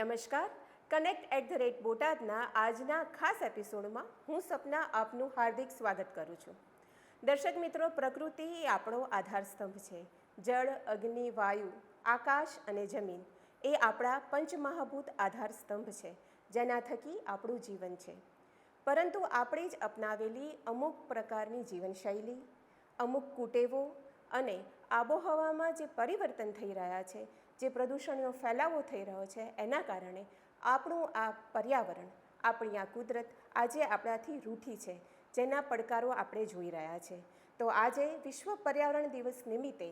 નમસ્કાર. કનેક્ટ@બોટાદના આજના ખાસ એપિસોડમાં હું સપના આપનું હાર્દિક સ્વાગત કરું છું. દર્શક મિત્રો, પ્રકૃતિ એ આપણો આધારસ્તંભ છે. જળ, અગ્નિ, વાયુ, આકાશ અને જમીન એ આપણા પંચમહાભૂત આધારસ્તંભ છે, જેના થકી આપણું જીવન છે. પરંતુ આપણે જ અપનાવેલી અમુક પ્રકારની જીવનશૈલી, અમુક કુટેવો અને આબોહવામાં જે પરિવર્તન થઈ રહ્યા છે, જે પ્રદૂષણનો ફેલાવો થઈ રહ્યો છે, એના કારણે આપણું આ પર્યાવરણ, આપણી આ કુદરત આજે આપણાથી રૂઠી છે, જેના પડકારો આપણે જોઈ રહ્યા છે. તો આજે વિશ્વ પર્યાવરણ દિવસ નિમિત્તે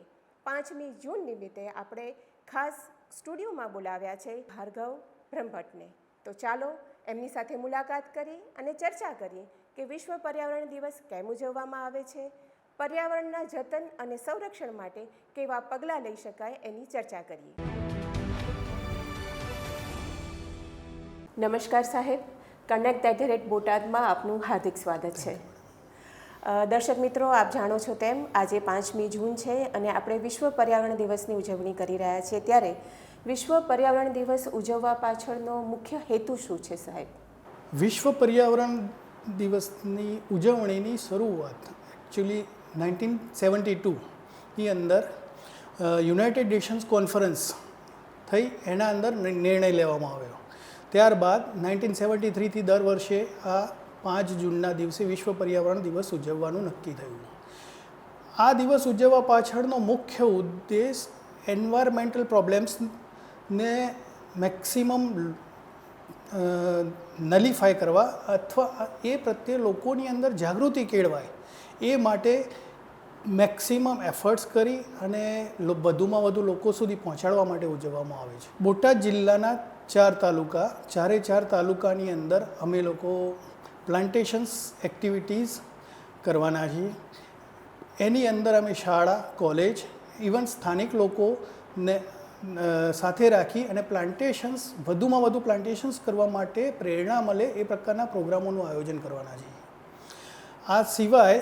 5મી જૂન નિમિત્તે આપણે ખાસ સ્ટુડિયોમાં બોલાવ્યા છે ભાર્ગવ બ્રહ્મભટ્ટને. તો ચાલો એમની સાથે મુલાકાત કરી અને ચર્ચા કરીએ કે વિશ્વ પર્યાવરણ દિવસ કેમ ઉજવવામાં આવે છે, પર્યાવરણના જતન અને સંરક્ષણ માટે કેવા પગલાં લઈ શકાય એની ચર્ચા કરીએ. નમસ્કાર સાહેબ, કનેક્ટ@બોટાદમાં આપનું હાર્દિક સ્વાગત છે. દર્શક મિત્રો, આપ જાણો છો તેમ આજે 5મી જૂન છે અને આપણે વિશ્વ પર્યાવરણ દિવસની ઉજવણી કરી રહ્યા છીએ. ત્યારે વિશ્વ પર્યાવરણ દિવસ ઉજવવા પાછળનો મુખ્ય હેતુ શું છે સાહેબ? વિશ્વ પર્યાવરણ દિવસની ઉજવણીની શરૂઆત એકચ્યુઅલી 1972ની અંદર યુનાઇટેડ નેશન્સ કોન્ફરન્સ થઈ, એના અંદર નિર્ણય લેવામાં આવ્યો. ત્યારબાદ 1973થી દર વર્ષે આ 5 જૂનના દિવસે વિશ્વ પર્યાવરણ દિવસ ઉજવવાનું નક્કી થયું. આ દિવસ ઉજવવા પાછળનો મુખ્ય ઉદ્દેશ એન્વાયરમેન્ટલ પ્રોબ્લેમ્સને મેક્સિમમ નલિફાય કરવા અથવા એ પ્રત્યે લોકોની અંદર જાગૃતિ કેળવાય એ માટે મેક્સિમમ એફર્ટ્સ કરી અને વધુમાં વધુ લોકો સુધી પહોંચાડવા માટે ઉજવવામાં આવે છે. બોટાદ જિલ્લાના 4 તાલુકા, ચારે 4 તાલુકાની અંદર અમે લોકો પ્લાન્ટેશન્સ એક્ટિવિટીઝ કરવાના છીએ. એની અંદર અમે શાળા, કોલેજ, ઇવન સ્થાનિક લોકોને સાથે રાખી અને પ્લાન્ટેશન્સ, વધુમાં વધુ પ્લાન્ટેશન્સ કરવા માટે પ્રેરણા મળે એ પ્રકારના પ્રોગ્રામોનું આયોજન કરવાના છીએ. આ સિવાય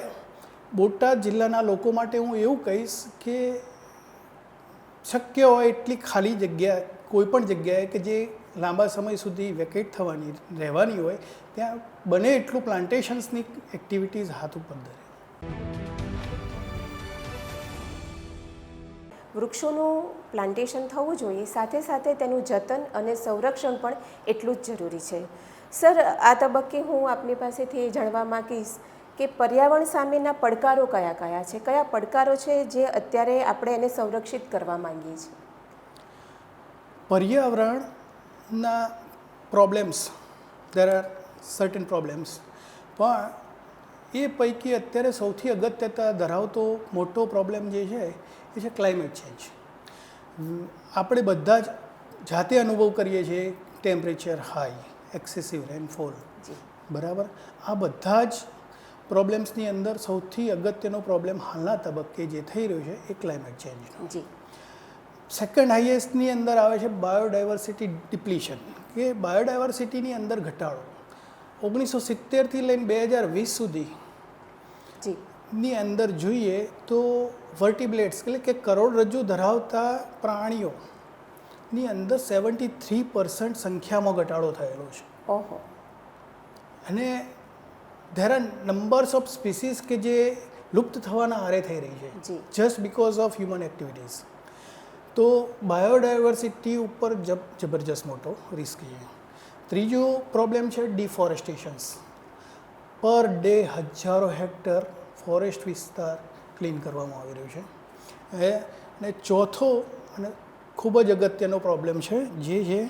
બોટાદ જિલ્લાના લોકો માટે હું એવું કહીશ કે શક્ય હોય એટલી ખાલી જગ્યા, કોઈ પણ જગ્યાએ કે જે લાંબા સમય સુધી વેકેટ રહેવાની હોય, ત્યાં બને એટલું પ્લાન્ટેશન્સની એક્ટિવિટીઝ હાથ ઉપર ધરે. વૃક્ષોનું પ્લાન્ટેશન થવું જોઈએ, સાથે સાથે તેનું જતન અને સંરક્ષણ પણ એટલું જ જરૂરી છે. સર, આ તબક્કે હું આપની પાસેથી એ જાણવા માંગીશ કે પર્યાવરણ સામેના પડકારો કયા કયા છે, કયા પડકારો છે જે અત્યારે આપણે એને સંરક્ષિત કરવા માંગીએ છીએ? પર્યાવરણના problems, there are certain problems, પણ એ પૈકી અત્યારે સૌથી અગત્યતા ધરાવતો મોટો પ્રોબ્લેમ જે છે એ છે ક્લાઇમેટ ચેન્જ. આપણે બધા જ જાતે અનુભવ કરીએ છીએ ટેમ્પરેચર હાઈ, એક્સેસિવ રેનફોલ, બરાબર. આ બધા જ પ્રોબ્લેમ્સની અંદર સૌથી અગત્યનો પ્રોબ્લેમ હાલના તબક્કે જે થઈ રહ્યો છે એ ક્લાઇમેટ ચેન્જ. સેકન્ડ હાઈએસ્ટની અંદર આવે છે બાયોડાયવર્સિટી ડિપ્લીશન, કે બાયોડાયવર્સિટીની અંદર ઘટાડો. 1970થી લઈને 2020 સુધી ની અંદર જોઈએ તો વર્ટિબ્લેટ્સ એટલે કે કરોડરજ્જુ ધરાવતા પ્રાણીઓની અંદર 73% સંખ્યામાં ઘટાડો થયેલો છે. અને there are numbers of species કે જે લુપ્ત થવાના આરે થઈ રહી છે, just because of human activities. તો બાયોડાયવર્સિટી ઉપર જબરજસ્ત મોટો રિસ્ક છે. ત્રીજો પ્રોબ્લેમ છે ડિફોરેસ્ટેશન્સ. પર ડે હજારો હેક્ટર ફોરેસ્ટ વિસ્તાર ક્લીન કરવામાં આવી રહ્યું છે. અને ચોથો અને ખૂબ જ અગત્યનો પ્રોબ્લેમ છે જે છે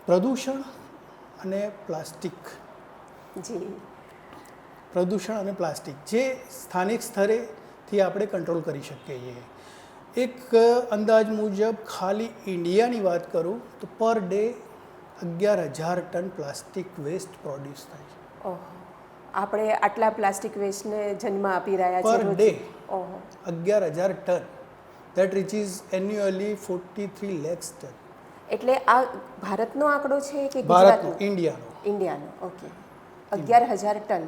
પ્રદૂષણ અને પ્લાસ્ટિક. પ્રદૂષણ અને પ્લાસ્ટિક જે સ્થાનિક સ્તરેથી આપણે કંટ્રોલ કરી શકીએ છીએ. એક અંદાજ મુજબ ખાલી ઇન્ડિયાની વાત કરું તો per day 11,000 ton plastic waste produce થાય છે. આપણે આટલા પ્લાસ્ટિક વેસ્ટને જન્મ આપી રહ્યા છીએ per day. 11,000 ton, that reaches annually 43 lakhs ton. એટલે આ ભારતનો આંકડો છે કે ભારતનો? ઇન્ડિયાનો. ઓકે. 11,000 ટન.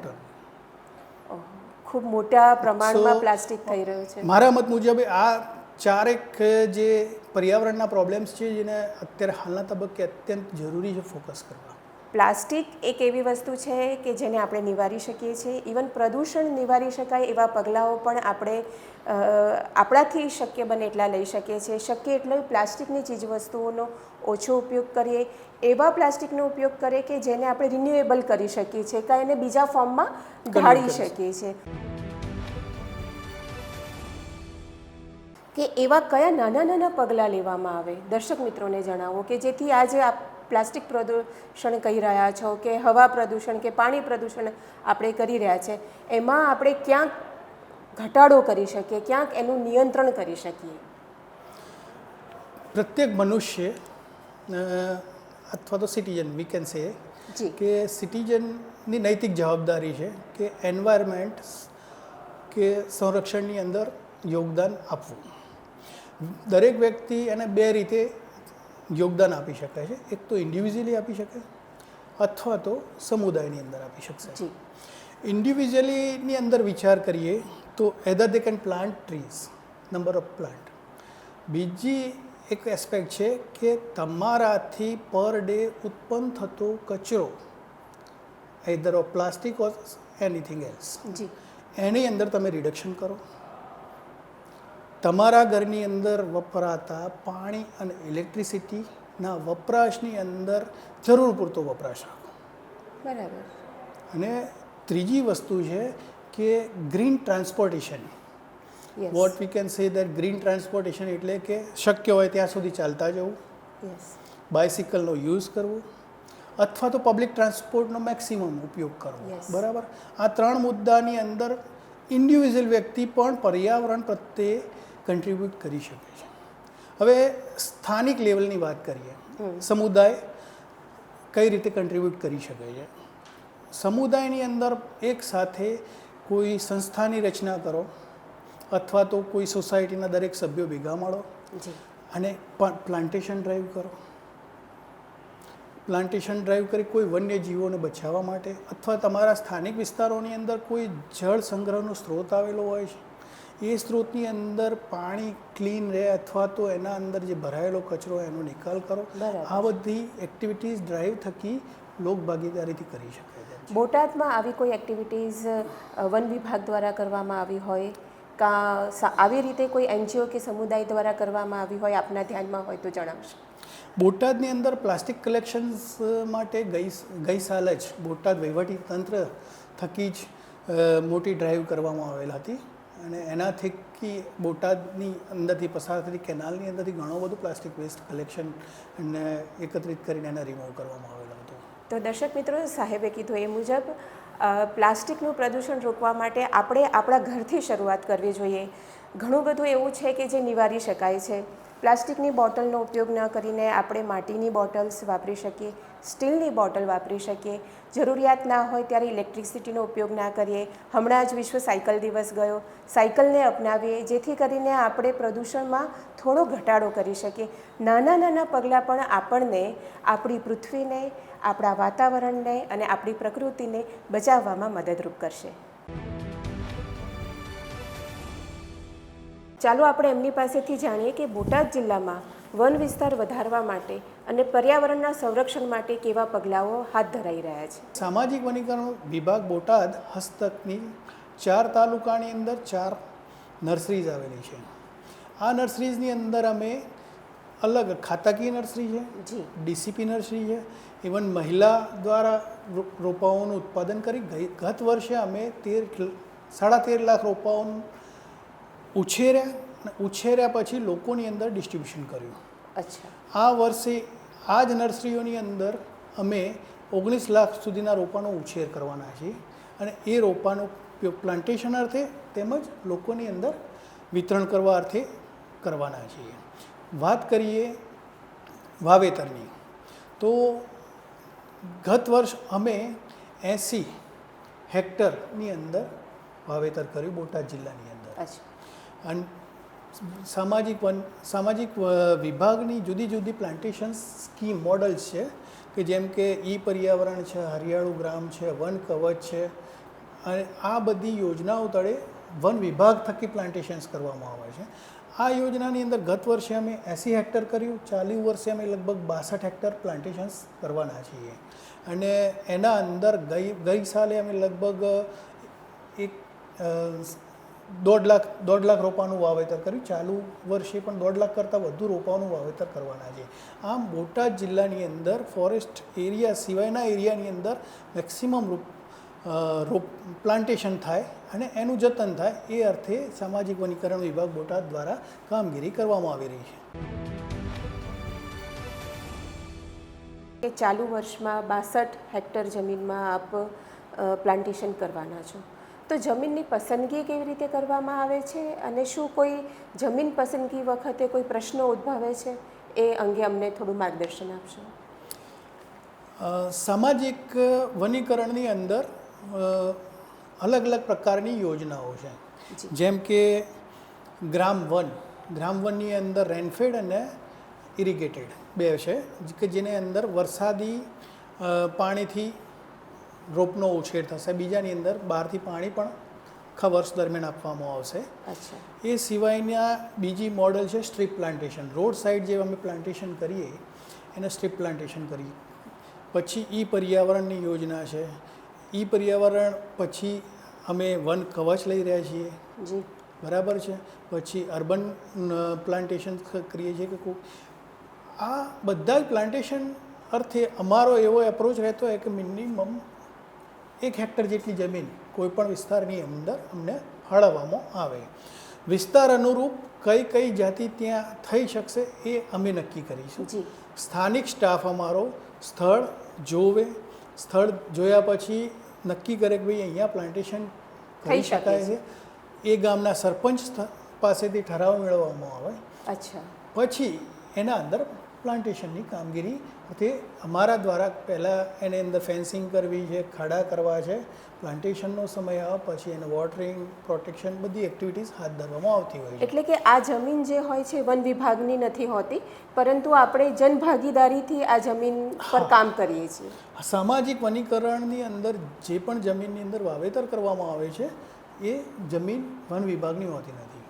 ખૂબ મોટા પ્રમાણમાં પ્લાસ્ટિક થઈ રહ્યું છે. મારા મત મુજબ આ ચારેક જે પર્યાવરણના પ્રોબ્લેમ્સ છે જેને અત્યારે હાલના તબક્કે અત્યંત જરૂરી છે ફોકસ કરવા. પ્લાસ્ટિક એક એવી વસ્તુ છે કે જેને આપણે નિવારી શકીએ છીએ. ઇવન પ્રદૂષણ નિવારી શકાય એવા પગલાઓ પણ આપણે આપણાથી શક્ય બને એટલા લઈ શકીએ છીએ. શક્ય એટલે પ્લાસ્ટિકની ચીજવસ્તુઓનો ઓછો ઉપયોગ કરીએ, એવા પ્લાસ્ટિકનો ઉપયોગ કરીએ કે જેને આપણે રિન્યુએબલ કરી શકીએ છીએ, કાં એને બીજા ફોર્મમાં ઢાળી શકીએ છીએ. કે એવા કયા નાના નાના પગલાં લેવામાં આવે દર્શક મિત્રોને જણાવો કે જેથી આજે આપ પ્લાસ્ટિક પ્રદૂષણ કહી રહ્યા છો કે હવા પ્રદૂષણ કે પાણી પ્રદૂષણ આપણે કરી રહ્યા છે, એમાં આપણે ક્યાંક ઘટાડો કરી શકીએ, ક્યાંક એનું નિયંત્રણ કરી શકીએ. પ્રત્યેક મનુષ્ય અથવા તો સિટીઝન વી કેન સે કે સિટીઝનની નૈતિક જવાબદારી છે કે એન્વાયરમેન્ટ કે સંરક્ષણની અંદર યોગદાન આપવું. દરેક વ્યક્તિ એને બે રીતે યોગદાન આપી શકે છે. એક તો ઇન્ડિવિજ્યુઅલી આપી શકે અથવા તો સમુદાયની અંદર આપી શકશે. ઇન્ડિવિજ્યુઅલીની અંદર વિચાર કરીએ તો either they can plant trees, number of plant. બીજી એક એસ્પેક્ટ છે કે તમારાથી પર ડે ઉત્પન્ન થતો કચરો either of plastic or anything else, એની અંદર તમે રિડક્શન કરો. તમારા ઘરની અંદર વપરાતા પાણી અને ઇલેક્ટ્રિસિટીના વપરાશની અંદર જરૂર પૂરતો વપરાશ રાખો. બરાબર. અને ત્રીજી વસ્તુ છે કે green transportation. What we can say that green transportation એટલે કે શક્ય હોય ત્યાં સુધી ચાલતા જવું, બાયસિકલનો યુઝ કરવો અથવા તો પબ્લિક ટ્રાન્સપોર્ટનો મેક્સિમમ ઉપયોગ કરવો. બરાબર. આ ત્રણ મુદ્દાની અંદર ઇન્ડિવિજ્યુઅલ વ્યક્તિ પણ પર્યાવરણ પ્રત્યે કન્ટ્રીબ્યુટ કરી શકે છે. હવે સ્થાનિક લેવલની વાત કરીએ, સમુદાય કઈ રીતે કન્ટ્રીબ્યુટ કરી શકે છે. સમુદાયની અંદર એક સાથે કોઈ સંસ્થાની રચના કરો અથવા તો કોઈ સોસાયટીના દરેક સભ્યો ભેગા મળો અને પ્લાન્ટેશન ડ્રાઈવ કરો. પ્લાન્ટેશન ડ્રાઈવ કરી કોઈ વન્યજીવોને બચાવવા માટે અથવા તમારા સ્થાનિક વિસ્તારોની અંદર કોઈ જળ સંગ્રહનો સ્ત્રોત આવેલો હોય છે, એ સ્ત્રોતની અંદર પાણી ક્લીન રહે અથવા તો એના અંદર જે ભરાયેલો કચરો એનો નિકાલ કરો. આ બધી એક્ટિવિટીઝ ડ્રાઈવ થકી લોક ભાગીદારીથી કરી શકાય છે. બોટાદમાં આવી કોઈ એક્ટિવિટીઝ વન વિભાગ દ્વારા કરવામાં આવી હોય કાં આવી રીતે કોઈ એનજીઓ કે સમુદાય દ્વારા કરવામાં આવી હોય, આપના ધ્યાનમાં હોય તો જણાવશો. બોટાદની અંદર પ્લાસ્ટિક કલેક્શન્સ માટે ગઈ સાલ જ બોટાદ વહીવટી તંત્ર થકી જ મોટી ડ્રાઈવ કરવામાં આવેલ હતી અને એના થકી બોટાદની અંદરથી પસાર થતી કેનાલની અંદરથી ઘણો બધો પ્લાસ્ટિક વેસ્ટ કલેક્શન અને એકત્રિત કરીને એને રિમૂવ કરવામાં આવેલો હતો. તો દર્શક મિત્રો, સાહેબે કીધું એ મુજબ પ્લાસ્ટિકનું પ્રદૂષણ રોકવા માટે આપણે આપણા ઘરથી શરૂઆત કરવી જોઈએ. ઘણું બધું એવું છે કે જે નિવારી શકાય છે. પ્લાસ્ટિકની બોટલનો ઉપયોગ ન કરીને આપણે માટીની બોટલ્સ વાપરી શકીએ, સ્ટીલની બોટલ વાપરી શકીએ. જરૂરિયાત ના હોય ત્યારે ઇલેક્ટ્રિસિટીનો ઉપયોગ ના કરીએ. હમણાં જ વિશ્વ સાયકલ દિવસ ગયો, સાયકલને અપનાવીએ જેથી કરીને આપણે પ્રદૂષણમાં થોડો ઘટાડો કરી શકીએ. નાના નાના પગલાં પણ આપણને આપણી પૃથ્વીને, આપણા વાતાવરણને અને આપણી પ્રકૃતિને બચાવવામાં મદદરૂપ કરશે. ચાલો આપણે એમની પાસેથી જાણીએ કે બોટાદ જિલ્લામાં વન વિસ્તાર વધારવા માટે અને પર્યાવરણના સંરક્ષણ માટે કેવા પગલાઓ હાથ ધરાઈ રહ્યા છે. સામાજિક વનીકરણ વિભાગ બોટાદ હસ્તકની 4 તાલુકાની અંદર 4 નર્સરીઝ આવેલી છે. આ નર્સરીઝની અંદર અમે અલગ ખાતાકીય નર્સરી છે, ડીસીપી નર્સરી છે, ઇવન મહિલા દ્વારા રોપાઓનું ઉત્પાદન કરી ગત વર્ષે અમે 13.5 લાખ રોપાઓનું ઉછેર્યા પછી લોકોની અંદર ડિસ્ટ્રીબ્યુશન કર્યું. આ વર્ષે આ જ નર્સરીઓની અંદર અમે 19 લાખ સુધીના રોપાનો ઉછેર કરવાના છીએ અને એ રોપાનો ઉપયોગ પ્લાન્ટેશન અર્થે તેમજ લોકોની અંદર વિતરણ કરવા અર્થે કરવાના છીએ. વાત કરીએ વાવેતરની તો ગત વર્ષ અમે 80 હેક્ટરની અંદર વાવેતર કર્યું બોટાદ જિલ્લાની અંદર. અને સામાજિક વિભાગની જુદી જુદી પ્લાન્ટેશન સ્કીમ મોડલ્સ છે કે જેમ કે પર્યાવરણ છે, હરિયાળું ગ્રામ છે, વન કવચ છે અને આ બધી યોજનાઓ તળે વન વિભાગ થકી પ્લાન્ટેશન્સ કરવામાં આવે છે. આ યોજનાની અંદર ગત વર્ષે અમે 80 હેક્ટર કર્યું, ચાલુ વર્ષે અમે લગભગ 62 હેક્ટર પ્લાન્ટેશન્સ કરવાના છીએ. અને એના અંદર ગઈ સાલે અમે લગભગ એક 1.5 લાખ રોપાનું વાવેતર કર્યું. ચાલુ વર્ષે પણ 1.5 લાખ કરતાં વધુ રોપાનું વાવેતર કરવાના છે. આમ બોટાદ જિલ્લાની અંદર ફોરેસ્ટ એરિયા સિવાયના એરિયાની અંદર મેક્સિમમ પ્લાન્ટેશન થાય અને એનું જતન થાય એ અર્થે સામાજિક વનીકરણ વિભાગ બોટાદ દ્વારા કામગીરી કરવામાં આવી રહી છે. કે ચાલુ વર્ષમાં 62 હેક્ટર જમીનમાં આપ પ્લાન્ટેશન કરવાના છો, તો જમીનની પસંદગી કેવી રીતે કરવામાં આવે છે અને શું કોઈ જમીન પસંદગી વખતે કોઈ પ્રશ્નો ઉદ્ભવે છે એ અંગે અમને થોડું માર્ગદર્શન આપશો. સામાજિક વનીકરણની અંદર અલગ અલગ પ્રકારની યોજનાઓ છે. જેમ કે ગ્રામ વનની અંદર રેનફેડ અને ઇરિગેટેડ બે છે કે જેની અંદર વરસાદી પાણીથી રોપનો ઉછેર થશે. બીજાની અંદર બહારથી પાણી પણ આખા વર્ષ દરમિયાન આપવામાં આવશે. એ સિવાયના બીજી મોડલ છે સ્ટ્રીપ પ્લાન્ટેશન. રોડ સાઈડ જે અમે પ્લાન્ટેશન કરીએ એને સ્ટ્રીપ પ્લાન્ટેશન કરીએ. પછી પર્યાવરણની યોજના છે. પર્યાવરણ પછી અમે વન કવચ લઈ રહ્યા છીએ, બરાબર છે. પછી અર્બન પ્લાન્ટેશન કરીએ છીએ કે આ બધા જ પ્લાન્ટેશન અર્થે અમારો એવો એપ્રોચ રહેતો હોય કે મિનિમમ 1 હેક્ટર જેટલી જમીન કોઈપણ વિસ્તારની અંદર અમને ફાળવવામાં આવે. વિસ્તાર અનુરૂપ કઈ જાતિ ત્યાં થઈ શકશે એ અમે નક્કી કરીશું. સ્થાનિક સ્ટાફ અમારો સ્થળ જોવે, સ્થળ જોયા પછી નક્કી કરે કે ભાઈ અહીંયા પ્લાન્ટેશન કરી શકાય છે. એ ગામના સરપંચ પાસેથી ઠરાવ મેળવવામાં આવે. પછી એના અંદર પ્લાન્ટેશનની કામગીરી તે અમારા દ્વારા પહેલાં એની અંદર ફેન્સિંગ કરવી છે, ખાડા કરવા છે. પ્લાન્ટેશનનો સમય આવે પછી એને વોટરિંગ, પ્રોટેક્શન બધી એક્ટિવિટીઝ હાથ ધરવામાં આવતી હોય છે. એટલે કે આ જમીન જે હોય છે વન વિભાગની નથી હોતી, પરંતુ આપણે જનભાગીદારીથી આ જમીન પર કામ કરીએ છીએ. સામાજિક વનીકરણની અંદર જે પણ જમીનની અંદર વાવેતર કરવામાં આવે છે એ જમીન વન વિભાગની હોતી નથી.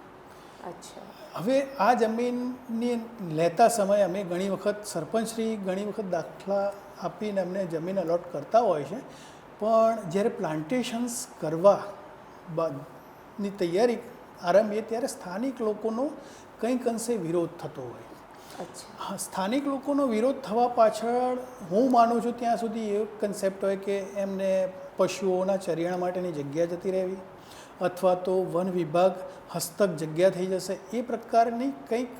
હવે આ જમીનની લેતા સમયે અમે ઘણી વખત સરપંચશ્રી ઘણી વખત દાખલા આપીને અમને જમીન અલોટ કરતા હોય છે, પણ જ્યારે પ્લાન્ટેશન્સ કરવા બાદની તૈયારી આરંભીએ ત્યારે સ્થાનિક લોકોનો કંઈક અંશે વિરોધ થતો હોય. સ્થાનિક લોકોનો વિરોધ થવા પાછળ હું માનું છું ત્યાં સુધી એ કન્સેપ્ટ હોય કે એમને પશુઓના ચરિયાણ માટેની જગ્યા જતી રહેવી અથવા તો વન વિભાગ હસ્તક જગ્યા થઈ જશે એ પ્રકારની કંઈક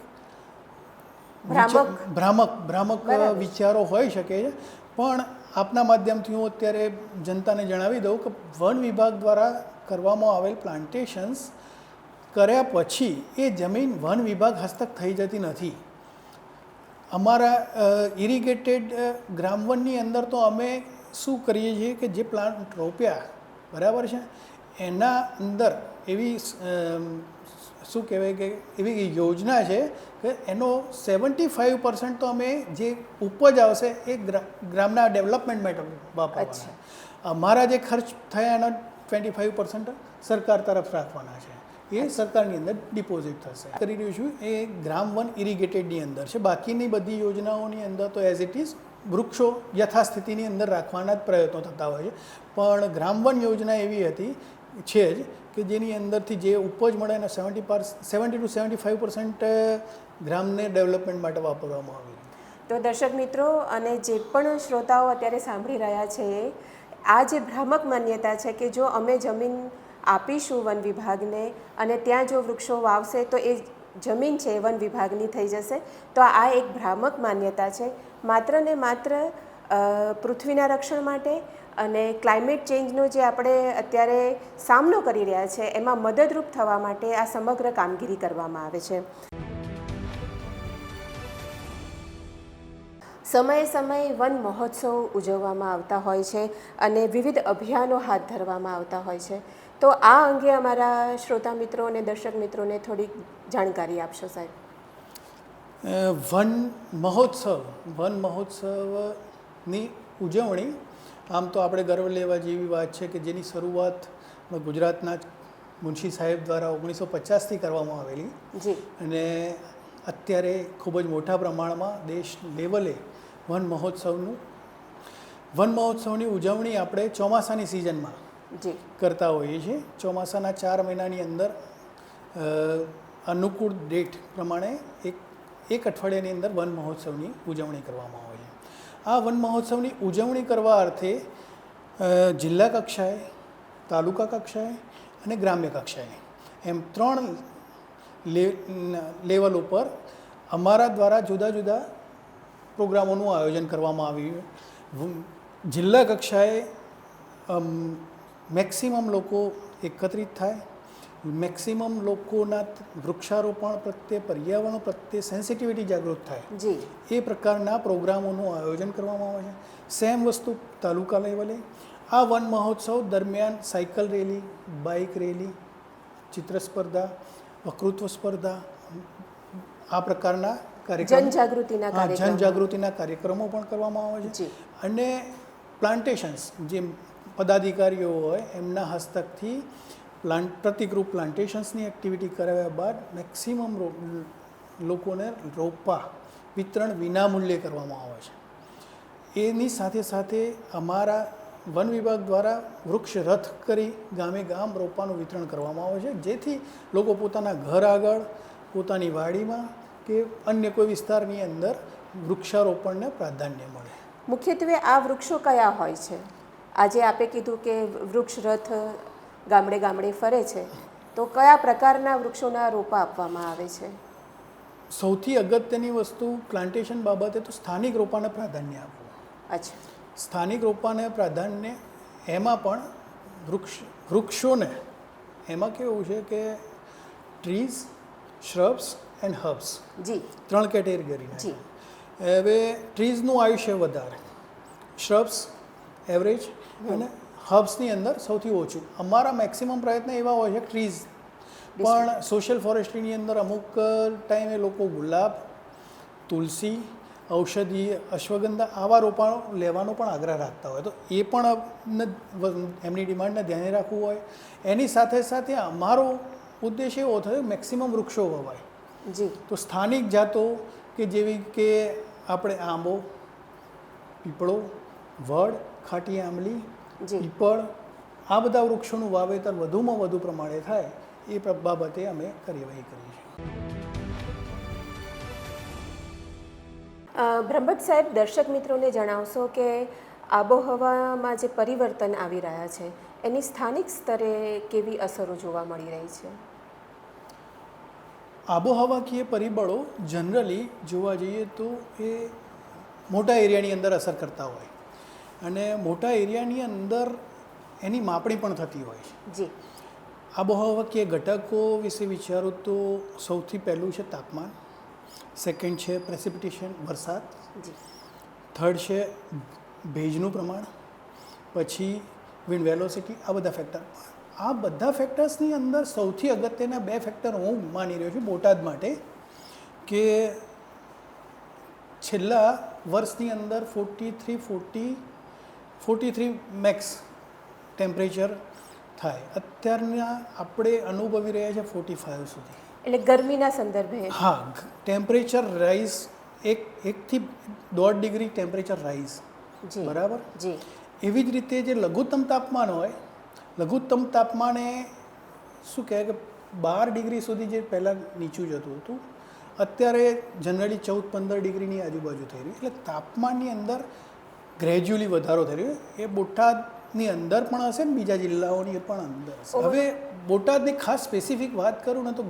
ભ્રામક વિચારો હોઈ શકે છે. પણ આપના માધ્યમથી હું અત્યારે જનતાને જણાવી દઉં કે વન વિભાગ દ્વારા કરવામાં આવેલ પ્લાન્ટેશન્સ કર્યા પછી એ જમીન વન વિભાગ હસ્તક થઈ જતી નથી. અમારા ઇરિગેટેડ ગ્રામવનની અંદર તો અમે શું કરીએ છીએ કે જે પ્લાન્ટ રોપ્યા, બરાબર છે, એના અંદર એવી શું કહેવાય કે એવી યોજના છે કે એનો 75% તો અમે જે ઉપજ આવશે એ ગ્રામના ડેવલપમેન્ટ માટે વાપરવાના. અમારા જે ખર્ચ થયા એના 25% સરકાર તરફ રાખવાના છે. એ સરકારની અંદર ડિપોઝિટ થશે. કરી રહ્યું છું એ ગ્રામ વન ઇરિગેટેડની અંદર છે. બાકીની બધી યોજનાઓની અંદર તો એઝ ઇટ ઇઝ વૃક્ષો યથાસ્થિતિની અંદર રાખવાના જ પ્રયત્નો થતા હોય છે. પણ ગ્રામ વન યોજના એવી હતી છે જ કે જેની અંદરથી જે ઉપજ મળે એના 70 to 75% ગ્રામને ડેવલપમેન્ટ માટે વાપરવામાં આવે. તો દર્શક મિત્રો અને જે પણ શ્રોતાઓ અત્યારે સાંભળી રહ્યા છે, આ જે ભ્રામક માન્યતા છે કે જો અમે જમીન આપીશું વન વિભાગને અને ત્યાં જો વૃક્ષો વાવશે તો એ જમીન છે એ વન વિભાગની થઈ જશે, તો આ એક ભ્રામક માન્યતા છે. માત્ર ને માત્ર પૃથ્વીના રક્ષણ માટે અને ક્લાઇમેટ ચેન્જનો જે આપણે અત્યારે સામનો કરી રહ્યા છે એમાં મદદરૂપ થવા માટે આ સમગ્ર કામગીરી કરવામાં આવે છે. સમયે સમયે વન મહોત્સવ ઉજવવામાં આવતા હોય છે અને વિવિધ અભિયાનો હાથ ધરવામાં આવતા હોય છે. તો આ અંગે અમારા શ્રોતા મિત્રો અને દર્શક મિત્રોને થોડીક જાણકારી આપશો સાહેબ. વન મહોત્સવની ઉજવણી આમ તો આપણે ગર્વ લેવા જેવી વાત છે કે જેની શરૂઆત ગુજરાતના મુનશી સાહેબ દ્વારા 1950થી કરવામાં આવેલી જી અને અત્યારે ખૂબ જ મોટા પ્રમાણમાં દેશ લેવલે વન મહોત્સવની ઉજવણી આપણે ચોમાસાની સિઝનમાં જી કરતા હોઈએ છીએ. ચોમાસાના 4 મહિનાની અંદર અનુકૂળ ડેટ પ્રમાણે એક અઠવાડિયાની અંદર વન મહોત્સવની ઉજવણી કરવામાં આવે છે. આ વન મહોત્સવની ઉજવણી કરવા અર્થે જિલ્લા કક્ષાએ, તાલુકા કક્ષાએ અને ગ્રામ્ય કક્ષાએ એમ 3 લેવલ ઉપર અમારા દ્વારા જુદા જુદા પ્રોગ્રામોનું આયોજન કરવામાં આવ્યું. જિલ્લા કક્ષાએ મેક્સિમમ લોકો એકત્રિત થાય, મેક્સિમમ લોકોના વૃક્ષારોપણ પ્રત્યે, પર્યાવરણ પ્રત્યે સેન્સિટિવિટી જાગૃત થાય, જી એ પ્રકારના પ્રોગ્રામોનું આયોજન કરવામાં આવે છે. સેમ વસ્તુ તાલુકા લેવલે. આ વન મહોત્સવ દરમિયાન સાયકલ રેલી, બાઇક રેલી, ચિત્ર સ્પર્ધા, વક્તૃત્વ સ્પર્ધા, આ પ્રકારના કાર્યક્રમો, જનજાગૃતિના કાર્યક્રમો પણ કરવામાં આવે છે. અને પ્લાન્ટેશન્સ, જે પદાધિકારીઓ હોય એમના હસ્તકથી પ્રતિકરૂપ પ્લાન્ટેશન્સની એક્ટિવિટી કરાવ્યા બાદ મેક્સિમમ લોકોને રોપા વિતરણ વિનામૂલ્યે કરવામાં આવે છે. એની સાથે સાથે અમારા વન વિભાગ દ્વારા વૃક્ષ રથ કરી ગામે ગામ રોપાનું વિતરણ કરવામાં આવે છે, જેથી લોકો પોતાના ઘર આગળ, પોતાની વાડીમાં કે અન્ય કોઈ વિસ્તારની અંદર વૃક્ષારોપણને પ્રાધાન્ય મળે. મુખ્યત્વે આ વૃક્ષો કયા હોય છે? આજે આપે કીધું કે વૃક્ષ રથ ગામડે ગામડે ફરે છે, તો કયા પ્રકારના વૃક્ષોના રોપા આપવામાં આવે છે? સૌથી અગત્યની વસ્તુ પ્લાન્ટેશન બાબતે તો સ્થાનિક રોપાને પ્રાધાન્ય આપવું. અચ્છા. સ્થાનિક રોપાને પ્રાધાન્ય, એમાં પણ વૃક્ષોને એમાં કેવું છે કે ટ્રીઝ, શ્રબ્સ એન્ડ હર્બ્સ, જી 3 કેટેગરીના. જી હવે ટ્રીઝનું આયુષ્ય વધારે, શ્રબ્સ એવરેજ અને હર્બ્સની અંદર સૌથી ઓછું. અમારા મેક્સિમમ પ્રયત્ન એવા હોય છે ટ્રીઝ, પણ સોશિયલ ફોરેસ્ટ્રીની અંદર અમુક ટાઈમે લોકો ગુલાબ, તુલસી, ઔષધીય, અશ્વગંધા આવા રોપાઓ લેવાનો પણ આગ્રહ રાખતા હોય, તો એ પણ એમની ડિમાન્ડને ધ્યાને રાખવું હોય. એની સાથે સાથે અમારો ઉદ્દેશ એવો થયો મેક્સિમમ વૃક્ષો વવાય. જી તો સ્થાનિક જાતો કે જેવી કે આપણે આંબો, પીપળો, વડ, ખાટી આંબલી, પીપળ, આ બધા વૃક્ષોનું વાવેતર વધુમાં વધુ પ્રમાણે થાય એ બાબતે અમે કાર્યવાહી કરી છે. બ્રહ્મભટ્ટ સાહેબ, દર્શક મિત્રોને જણાવશો કે આબોહવામાં જે પરિવર્તન આવી રહ્યા છે એની સ્થાનિક સ્તરે કેવી અસરો જોવા મળી રહી છે? આબોહવાકીય પરિબળો જનરલી જોવા જઈએ તો એ મોટા એરિયાની અંદર અસર કરતા હોય અને મોટા એરિયાની અંદર એની માપણી પણ થતી હોય છે. જી આબોહવાકીય ઘટકો વિશે વિચારો તો સૌથી પહેલું છે તાપમાન, સેકન્ડ છે પ્રેસિપિટેશન, વરસાદ, થર્ડ છે ભેજનું પ્રમાણ, પછી વિન્ડ વેલોસિટી. આ બધા ફેક્ટર, આ બધા ફેક્ટર્સની અંદર સૌથી અગત્યના 2 ફેક્ટર હું માની રહ્યો છું બોટાદ માટે, કે છેલ્લા વર્ષની અંદર 43 મેક્સ ટેમ્પરેચર થાય. અત્યારના આપણે અનુભવી રહ્યા છે 45 સુધી. એટલે ગરમીના સંદર્ભે? હા, ટેમ્પરેચર રાઇઝ એકથી 1.5 ડિગ્રી ટેમ્પરેચર રાઇઝ, બરાબર. જી એવી જ રીતે જે લઘુત્તમ તાપમાન હોય, લઘુત્તમ તાપમાને શું કહે કે 12 ડિગ્રી સુધી જે પહેલાં નીચું જતું હતું, અત્યારે જનરલી 14-15 ડિગ્રીની આજુબાજુ થઈ રહ્યું. એટલે તાપમાનની અંદર ગ્રેજ્યુઅલી વધારો થઈ રહ્યો. એ બોટાદની અંદર પણ હશે ને બીજા જિલ્લાઓની પણ અંદર હશે. હવે બોટાદની ખાસ સ્પેસિફિક વાત કરું ને તો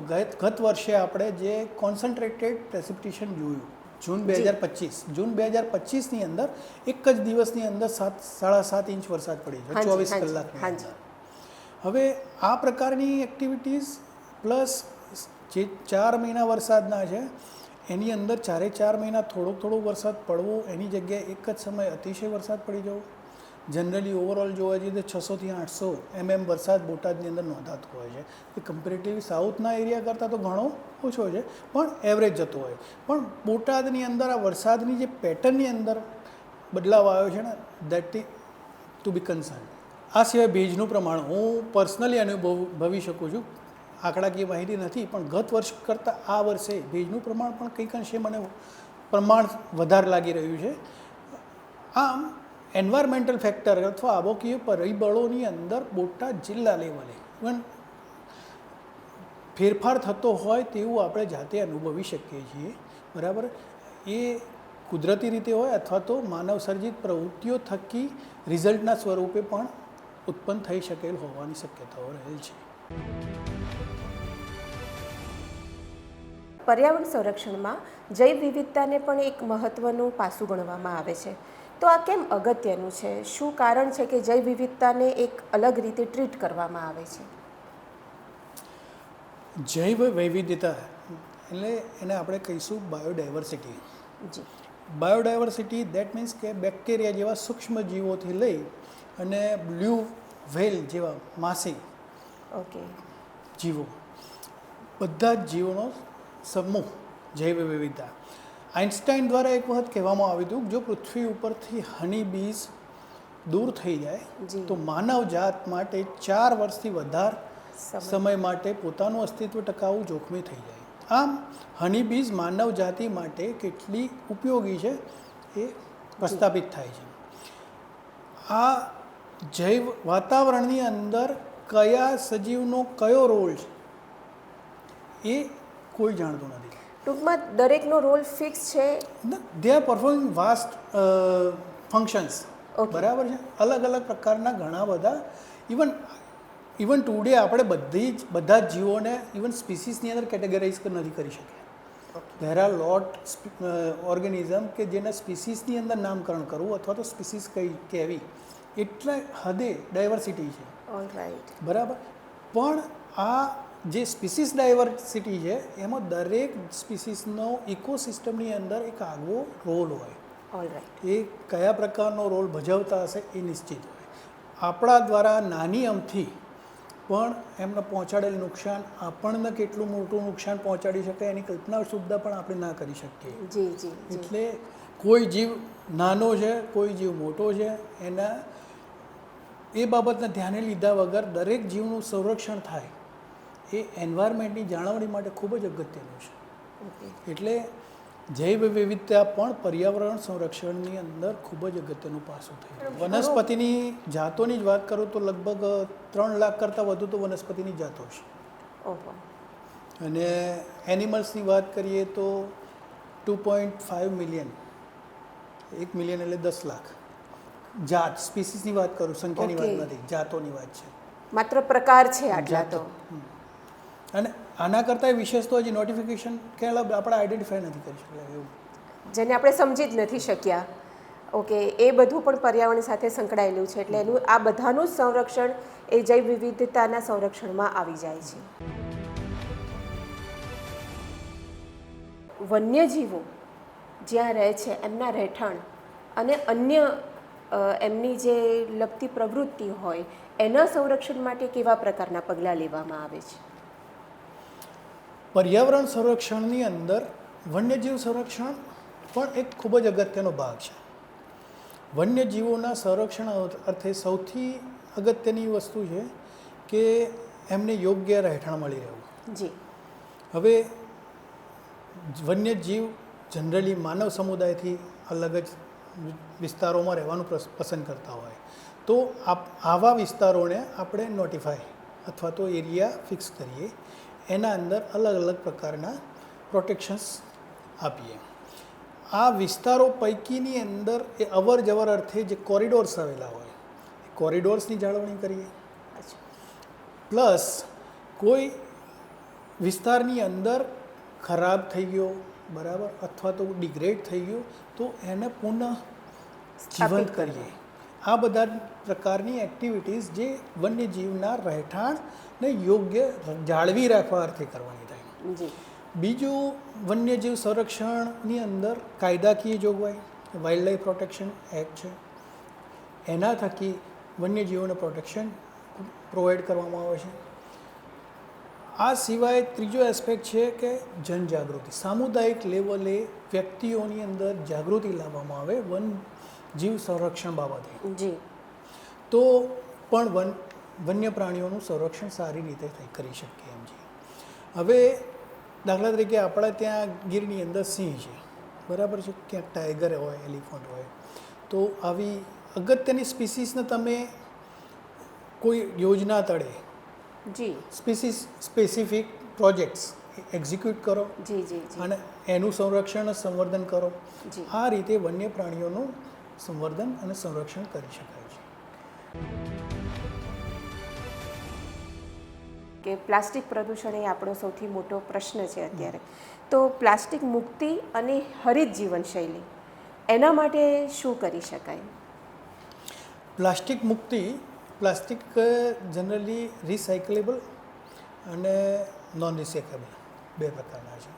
ગત વર્ષે આપણે જે કોન્સન્ટ્રેટેડ પ્રેસિપિટેશન જોયું જૂન 2025ની અંદર એક જ દિવસની અંદર 7.5 ઇંચ વરસાદ પડી છે 24 કલાકની અંદર. હવે આ પ્રકારની એક્ટિવિટીઝ પ્લસ જે 4 મહિના વરસાદના છે એની અંદર 4 મહિના થોડો વરસાદ પડવો, એની જગ્યાએ એક જ સમયે અતિશય વરસાદ પડી જવો. જનરલી ઓવરઓલ જોવા જઈએ તો 600 થી 800 mm વરસાદ બોટાદની અંદર નોંધાતો હોય છે. એ કમ્પેરેટિવલી સાઉથના એરિયા કરતાં તો ઘણો ઓછો છે, પણ એવરેજ જતો હોય. પણ બોટાદની અંદર આ વરસાદની જે પેટર્નની અંદર બદલાવ આવ્યો છે ને, that is to be concern. આ સિવાય ભેજનું પ્રમાણ હું પર્સનલી અનુભવી શકું છું, આંકડાકીય માહિતી નથી, પણ ગત વર્ષ કરતાં આ વર્ષે ભેજનું પ્રમાણ પણ કંઈક અંશે મને પ્રમાણ વધારે લાગી રહ્યું છે. આમ એન્વાયરમેન્ટલ ફેક્ટર અથવા આબોહકીય પરિબળોની અંદર બોટાદ જિલ્લા લેવલે ઇવન ફેરફાર થતો હોય તેવું આપણે જાતે અનુભવી શકીએ છીએ. બરાબર, એ કુદરતી રીતે હોય અથવા તો માનવ સર્જિત પ્રવૃત્તિઓ થકી રિઝલ્ટના સ્વરૂપે પણ ઉત્પન્ન થઈ શકેલ હોવાની શક્યતાઓ રહેલ છે. પર્યાવરણ સંરક્ષણમાં જૈવ વિવિધતાને પણ એક મહત્વનું પાસું ગણવામાં આવે છે. તો આ કેમ અગત્યનું છે? શું કારણ છે કે જૈવ વિવિધતાને એક અલગ રીતે ટ્રીટ કરવામાં આવે છે? જૈવ વૈવિધ્યતા એટલે એને આપણે કહીશું બાયોડાયવર્સિટી. જી. બાયોડાયવર્સિટી દેટ મીન્સ કે બેક્ટેરિયા જેવા સૂક્ષ્મ જીવોથી લઈ અને બ્લુ વ્હેલ જેવા માસી ઓકે. જીવો, બધા જ જીવોનો સમૂહ જૈવ વિવિધતા. આઇન્સ્ટાઈન દ્વારા એક વખત કહેવામાં આવ્યું હતું, જો પૃથ્વી ઉપરથી હની બીઝ દૂર થઈ જાય તો માનવ જાત માટે 4 વર્ષથી વધારે સમય માટે પોતાનું અસ્તિત્વ ટકાવવું જોખમી થઈ જાય. આમ હની બીઝ માનવ જાતિ માટે કેટલી ઉપયોગી છે એ પ્રસ્થાપિત થાય છે. આ જૈવ વાતાવરણની અંદર કયા સજીવનો કયો રોલ છે એ કોઈ જાણતું નથી. ટૂંકમાં દરેકનો રોલ ફિક્સ છે. They are performing vast functions. બરાબર છે. અલગ અલગ પ્રકારના ઘણા બધા ઇવન ટુડે આપણે બધા જ જીવોને ઇવન સ્પીસીસની અંદર કેટેગરાઇઝ નથી કરી શક્યા. ધેર આર લોટ ઓર્ગેનિઝમ કે જેના સ્પીસીસની અંદર નામકરણ કરવું અથવા તો સ્પીસીસ કહેવી એટલે હદે ડાયવર્સિટી છે. ઓલરાઈટ. બરાબર, પણ આ જે સ્પીસીસ ડાયવર્સિટી છે એમાં દરેક સ્પીસીસનો ઇકોસિસ્ટમની અંદર એક આગવો રોલ હોય. ઓલરાઈટ. એ કયા પ્રકારનો રોલ ભજવતા હશે એ નિશ્ચિત હોય. આપણા દ્વારા નાની અમથી પણ એમને પહોંચાડેલ નુકસાન આપણને કેટલું મોટું નુકસાન પહોંચાડી શકે એની કલ્પના સુદ્ધા પણ આપણે ના કરી શકીએ. જી જી. એટલે કોઈ જીવ નાનો છે, કોઈ જીવ મોટો છે, એના એ બાબતને ધ્યાને લીધા વગર દરેક જીવનું સંરક્ષણ થાય એ એન્વાયરમેન્ટની જાળવણી માટે ખૂબ જ અગત્યનું છે. એટલે જૈવ વિવિધતા પણ પર્યાવરણ સંરક્ષણની અંદર ખૂબ જ અગત્યનું પાસું થયું. વનસ્પતિની જાતોની જ વાત કરું તો લગભગ 3 લાખ કરતાં વધુ તો વનસ્પતિની જાતો છે. અને એનિમલ્સની વાત કરીએ તો 2.5 મિલિયન, 1 મિલિયન એટલે 10 લાખ જાત. સ્પીસીસની વાત કરું, સંખ્યાની વાત નથી, જાતોની વાત છે. માત્ર પ્રકાર છે આટલા તો. અને આના કરતાં વિશેષ તો હજી નોટિફિકેશન કે આપણે આઈડેન્ટિફાય નથી કરી શક્યા એવું, જેને આપણે સમજી જ નથી શક્યા. ઓકે, એ બધું પણ પર્યાવરણ સાથે સંકળાયેલું છે. એટલે એનું આ બધાનું જ સંરક્ષણ એ જૈવ વિવિધતાના સંરક્ષણમાં આવી જાય છે. વન્યજીવો જ્યાં રહે છે એમના રહેઠાણ અને અન્ય એમની જે લગતી પ્રવૃત્તિ હોય એના સંરક્ષણ માટે કેવા પ્રકારના પગલાં લેવામાં આવે છે? પર્યાવરણ સંરક્ષણની અંદર વન્યજીવ સંરક્ષણ પણ એક ખૂબ જ અગત્યનો ભાગ છે. વન્યજીવોના સંરક્ષણ અર્થે સૌથી અગત્યની વસ્તુ છે કે એમને યોગ્ય રહેઠાણ મળી રહેવું. જી. હવે વન્યજીવ જનરલી માનવ સમુદાયથી અલગ જ વિસ્તારોમાં રહેવાનું પસંદ કરતા હોય, તો આવા વિસ્તારોને આપણે નોટિફાય અથવા તો એરિયા ફિક્સ કરીએ, એના અંદર અલગ અલગ પ્રકારના પ્રોટેક્શન્સ આપીએ. આ વિસ્તારો પૈકીની અંદર એ અવર જવર અર્થે જે કોરિડોર્સ આવેલા હોય એ કોરિડોર્સની જાળવણી કરીએ. પ્લસ કોઈ વિસ્તારની અંદર ખરાબ થઈ ગયો, બરાબર, અથવા તો ડિગ્રેડ થઈ ગયો તો એને પુનઃ જીવંત કરીએ. આ બધા પ્રકારની એક્ટિવિટીઝ જે વન્યજીવના રહેઠાણને યોગ્ય જાળવી રાખવા અર્થે કરવાની થાય. બીજું, વન્યજીવ સંરક્ષણની અંદર કાયદાકીય જોગવાઈ, વાઇલ્ડ લાઈફ પ્રોટેક્શન એક્ટ છે, એના થકી વન્યજીવોને પ્રોટેક્શન પ્રોવાઈડ કરવામાં આવે છે. આ સિવાય ત્રીજો એસ્પેક્ટ છે કે જનજાગૃતિ. સામુદાયિક લેવલે વ્યક્તિઓની અંદર જાગૃતિ લાવવામાં આવે વન જીવ સંરક્ષણ બાબતે. જી. તો પણ વન્ય પ્રાણીઓનું સંરક્ષણ સારી રીતે કરી શકીએ એમ છીએ. હવે દાખલા તરીકે આપણા ત્યાં ગીરની અંદર સિંહ છે, બરાબર છે, ક્યાંક ટાઈગર હોય, એલિફન્ટ હોય, તો આવી અગત્યની સ્પીસીસને તમે કોઈ યોજના તળે જી સ્પેસિફિક પ્રોજેક્ટ્સ એક્ઝિક્યુટ કરો જી જી જી અને એનું સંરક્ષણ સંવર્ધન કરો. જી. આ રીતે વન્ય પ્રાણીઓનું સંવર્ધન અને સંરક્ષણ કરી શકાય છે. કે પ્લાસ્ટિક પ્રદૂષણ એ આપણો સૌથી મોટો પ્રશ્ન છે અત્યારે. તો પ્લાસ્ટિક મુક્તિ અને હરિત જીવનશૈલી એના માટે શું કરી શકાય? પ્લાસ્ટિક મુક્તિ, પ્લાસ્ટિક જનરલી રિસાયકલેબલ અને નોન રિસાયકલેબલ બે પ્રકારના છે.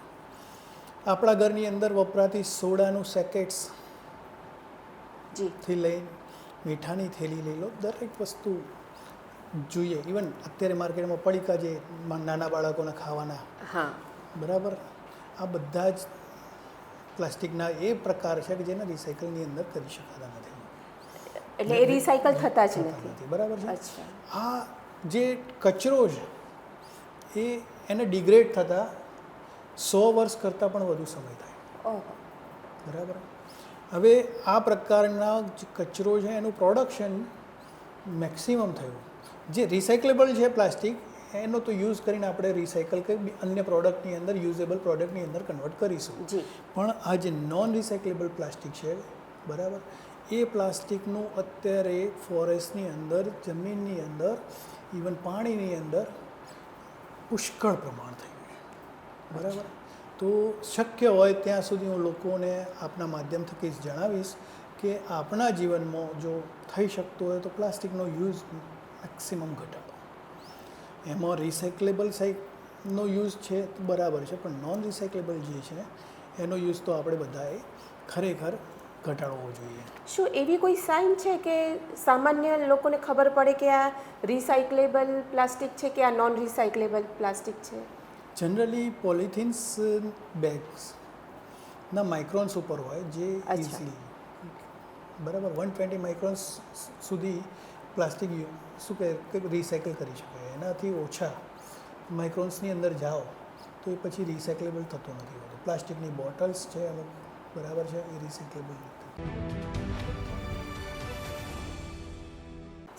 આપણા ઘરની અંદર વપરાતી સોડાનું સેકેટ્સ જી થી લઈ મીઠાની થેલી લઈ લો, દરેક વસ્તુ જોઈએ. ઇવન અત્યારે માર્કેટમાં પડીકા જે નાના બાળકોને ખાવાના, હા બરાબર, આ બધા જ પ્લાસ્ટિકના એ પ્રકાર છે કે જેને રિસાયકલની અંદર કરી શકાતા નથી. એટલે એ રિસાયકલ થતા જ થતા નથી. નથી, બરાબર છે. અચ્છા. આ જે કચરો છે એને ડિગ્રેડ થતાં 100 વર્ષ કરતાં પણ વધુ સમય થાય, ઓહો. બરાબર. હવે આ પ્રકારના જે કચરો છે એનું પ્રોડક્શન મેક્સિમમ થયું. જે રિસાયકલેબલ છે પ્લાસ્ટિક, એનો તો યુઝ કરીને આપણે રિસાયકલ કરી અન્ય પ્રોડક્ટની અંદર, યુઝેબલ પ્રોડક્ટની અંદર કન્વર્ટ કરીશું. જી પણ આ જે નોન રિસાયકલેબલ પ્લાસ્ટિક છે, બરાબર, એ પ્લાસ્ટિકનું અત્યારે ફોરેસ્ટની અંદર, જમીનની અંદર, ઇવન પાણીની અંદર પુષ્કળ પ્રમાણ થયું છે, બરાબર. તો શક્ય હોય ત્યાં સુધી હું લોકોને આપના માધ્યમ થકી જણાવીશ કે આપણા જીવનમાં જો થઈ શકતો હોય તો પ્લાસ્ટિકનો યુઝ મેક્સિમમ ઘટાડો. એમાં રિસાયકલેબલ નો યુઝ છે તો બરાબર છે, પણ નોન રિસાયકલેબલ જે છે એનો યુઝ તો આપણે બધાએ ખરેખર ઘટાડવો જોઈએ. શું એવી કોઈ સાઇન છે કે સામાન્ય લોકોને ખબર પડે કે આ રિસાયકલેબલ પ્લાસ્ટિક છે કે આ નોન રિસાયકલેબલ પ્લાસ્ટિક છે? જનરલી પોલિથીન્સ બેગ્સના માઇક્રોન્સ ઉપર હોય જે અચ્છા. ઇઝીલી, બરાબર, 120 માઇક્રોન્સ સુધી પ્લાસ્ટિક શું કે રિસાયકલ કરી શકાય. એનાથી ઓછા માઇક્રોન્સની અંદર જાઓ તો એ પછી રિસાયકલેબલ થતું નથી હોતું. પ્લાસ્ટિકની બોટલ્સ છે અમુક, બરાબર છે, એ રિસાયકલેબલ નથી.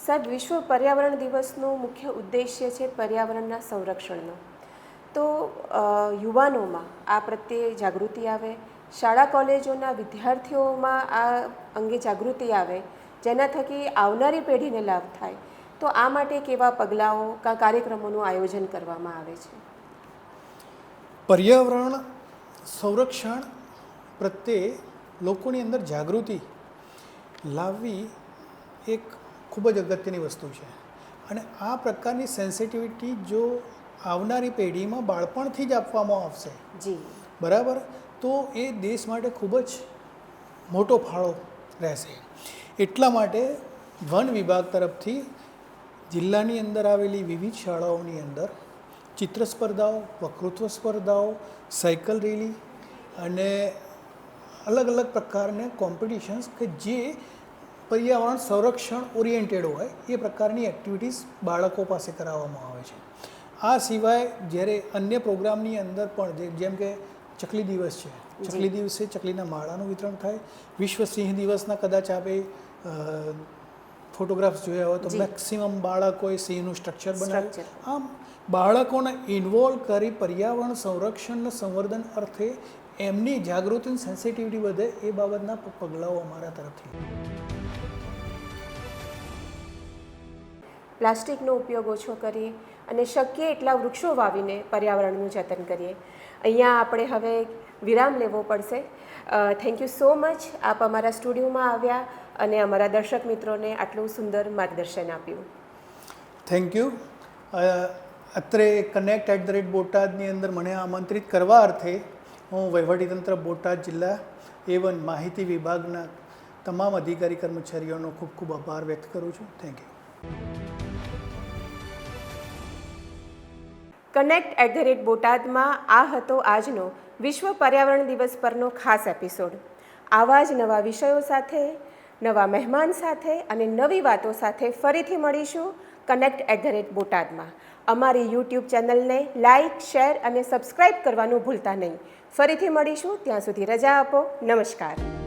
સાહેબ, વિશ્વ પર્યાવરણ દિવસનો મુખ્ય ઉદ્દેશ્ય છે પર્યાવરણના સંરક્ષણનો. તો યુવાનોમાં આ પ્રત્યે જાગૃતિ આવે, શાળા કોલેજોના વિદ્યાર્થીઓમાં આ અંગે જાગૃતિ આવે, જેના થકી આવનારી પેઢીને લાભ થાય. તો આ માટે કેવા પગલાઓ કા કાર્યક્રમોનું આયોજન કરવામાં આવે છે? પર્યાવરણ સંરક્ષણ પ્રત્યે લોકોની અંદર જાગૃતિ લાવવી એક ખૂબ જ અગત્યની વસ્તુ છે. અને આ પ્રકારની સેન્સિટિવિટી જો આવનારી પેઢીમાં બાળપણથી જ આપવામાં આવશે, જી બરાબર, તો એ દેશ માટે ખૂબ જ મોટો ફાળો રહેશે. એટલા માટે વન વિભાગ તરફથી જિલ્લાની અંદર આવેલી વિવિધ શાળાઓની અંદર ચિત્ર સ્પર્ધાઓ, વક્તૃત્વ સ્પર્ધાઓ, સાયકલ રેલી અને અલગ અલગ પ્રકારના કોમ્પિટિશન્સ કે જે પર્યાવરણ સંરક્ષણ ઓરિએન્ટેડ હોય એ પ્રકારની એક્ટિવિટીઝ બાળકો પાસે કરાવવામાં આવે છે. આ સિવાય જ્યારે અન્ય પ્રોગ્રામની અંદર પણ જેમ કે ચકલી દિવસ છે, ચકલી દિવસે ચકલીના માળાનું વિતરણ થાય. વિશ્વ સિંહ દિવસના કદાચ આપણે ફોટોગ્રાફ્સ જોયા હોય તો મેક્સિમમ બાળકોએ સિંહનું સ્ટ્રક્ચર બનાવ્યું. આમ બાળકોને ઇન્વોલ્વ કરી પર્યાવરણ સંરક્ષણ સંવર્ધન અર્થે એમની જાગૃતિ સેન્સિટિવિટી વધે એ બાબતના પગલાઓ અમારા તરફથી. પ્લાસ્ટિકનો ઉપયોગ ઓછો કરીએ અને શક્ય એટલા વૃક્ષો વાવીને પર્યાવરણનું જતન કરીએ. અહીંયા આપણે હવે વિરામ લેવો પડશે. થેન્ક યુ સો મચ, આપ અમારા સ્ટુડિયોમાં આવ્યા અને અમારા દર્શક મિત્રોને આટલું સુંદર માર્ગદર્શન આપ્યું. Thank you. અત્રે connect@બોટાદની અંદર મને આમંત્રિત કરવા અર્થે હું વહીવટીતંત્ર બોટાદ જિલ્લા A1 માહિતી વિભાગના તમામ અધિકારી કર્મચારીઓનો ખૂબ ખૂબ આભાર વ્યક્ત કરું છું. Thank you. connect@બોટાદમાં આ હતો આજનો વિશ્વ પર્યાવરણ દિવસ પરનો ખાસ એપિસોડ. આવા જ નવા વિષયો સાથે નવા મહેમાન સાથે અને નવી વાતો સાથે ફરીથી મળીશું connect@બોટાદમાં. અમારી યુટ્યુબ ચેનલને લાઇક, શેર અને સબસ્ક્રાઈબ કરવાનું ભૂલતા નહીં. ફરીથી મળીશું, ત્યાં સુધી રજા આપો. નમસ્કાર.